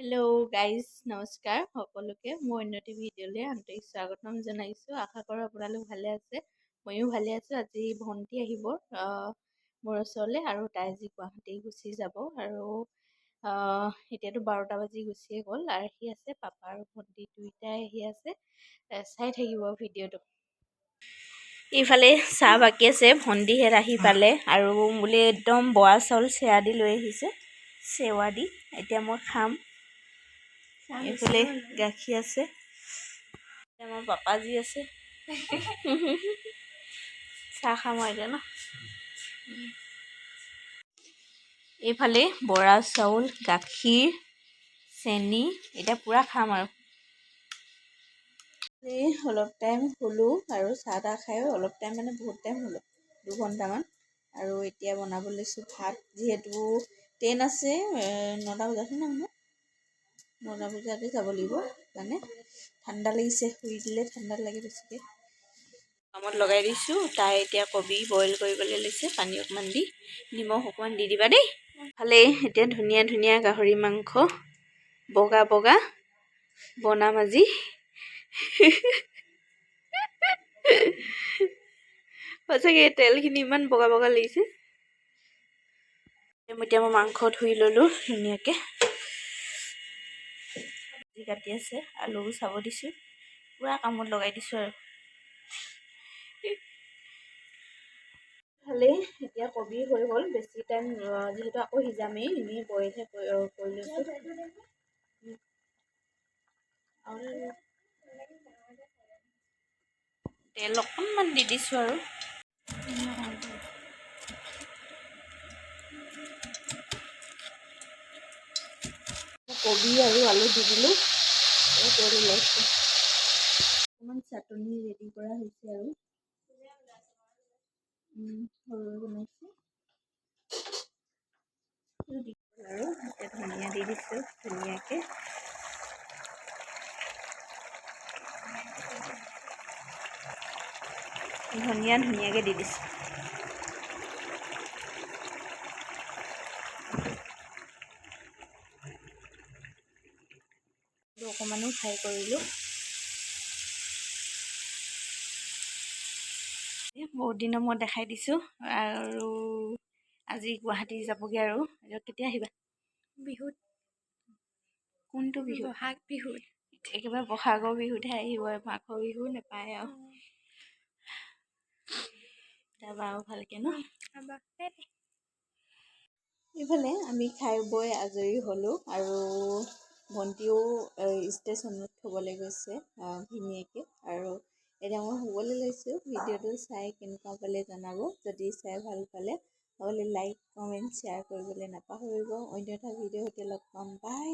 Hello' guys নমস্কাৰ সকলোকে মোৰ উন্নতি ভিডিঅ'লৈ আন্তৰিক স্বাগতম জনাইছোঁ। আশা কৰোঁ আপোনালোক ভালে আছে, ময়ো ভালে আছোঁ। আজি ভণ্টি আহিব মোৰ ওচৰলৈ আৰু তাই আজি গুৱাহাটী গুচি যাব আৰু এতিয়াতো 12টা বাজি গুচিয়ে গ'ল। আহি আছে পাপা আৰু ভণ্টি দুইটাই আহি আছে, চাই থাকিব ভিডিঅ'টো। ইফালে চাহ বাকী আছে, ভণ্টিহেঁত আহি পালে আৰু বোলে একদম বৰা চাউল চেৱা দি লৈ আহিছে, চেৱা দি এতিয়া মই খাম। এইফালে গাখীৰ আছে, আমাৰ পাপাজি আছে। চাহ খাম আৰু এতিয়া ন। এইফালে বৰা চাউল, গাখীৰ, চেনি এতিয়া পূৰা খাম আৰু। অলপ টাইম শুলোঁ আৰু চাহ তাহ খায়ো অলপ টাইম মানে বহুত টাইম শুলোঁ, 2 ঘণ্টামান। আৰু এতিয়া বনাব লৈছোঁ ভাত, যিহেতু ট্ৰেইন আছে 9টা বজাতহে ন, 9টা বজাতে যাব লাগিব। মানে ঠাণ্ডা লাগিছে, শুই দিলে ঠাণ্ডা লাগে বেছিকৈ। কামত লগাই দিছোঁ, তাই এতিয়া কবি বইল কৰিবলৈ লৈছে, পানী অকণমান দি নিমখ অকণমান দি দিবা দেই। ভালে এতিয়া ধুনীয়া ধুনীয়া গাহৰি মাংস বগা বগা বনাম আজি। সঁচাকৈ তেলখিনি ইমান বগা বগা লাগিছে। এতিয়া মই মাংস ধুই ল'লোঁ ধুনীয়াকৈ, কাটি আছে, আলু চাব দিছোঁ, পূৰা কামত লগাই দিছোঁ আৰু। ভালেই এতিয়া কবি হৈ গ'ল, বেছি টাইম যিহেতু আকৌ সিজামেই, এনেই বইলহে কৰি লৈছোঁ। তেল অকণমান দি দিছোঁ আৰু। কবি আৰু আলু দি দিলোঁ, তেল ওলাইছে। অকণমান চাটনি ৰেডি কৰা হৈছে আৰু সৰু বনাইছোঁ আৰু এতিয়া ধনিয়া দি দিছোঁ ধুনীয়াকৈ। ধুনীয়াকৈ দি দিছোঁ। অকণমানো ফ্ৰাই কৰিলোঁ। বহুত দিনৰ মূৰত দেখাই দিছোঁ আৰু আজি গুৱাহাটী যাবগৈ আৰু। কেতিয়া আহিবা? বিহুত। কোনটো বিহু? বহাগ বিহুত। একেবাৰে বহাগৰ বিহুতহে আহিব, মাঘৰ বিহু নাপায় আৰু। তাৰপৰা আৰু ভালকৈ ন। ইফালে আমি খাই বৈ আজৰি হ'লোঁ আৰু ভণ্টিও ষ্টেচনত থ'বলৈ গৈছে ভিনীয়েকে, আৰু এতিয়া মই শুবলৈ লৈছোঁ। ভিডিঅ'টো চাই কেনেকুৱা পালে জনাব, যদি চাই ভাল পালে সকলোৱে লাইক কমেণ্ট শ্বেয়াৰ কৰিবলৈ নাপাহৰিব। অন্য এটা ভিডিঅ' সৈতে লগ পাম, বাই।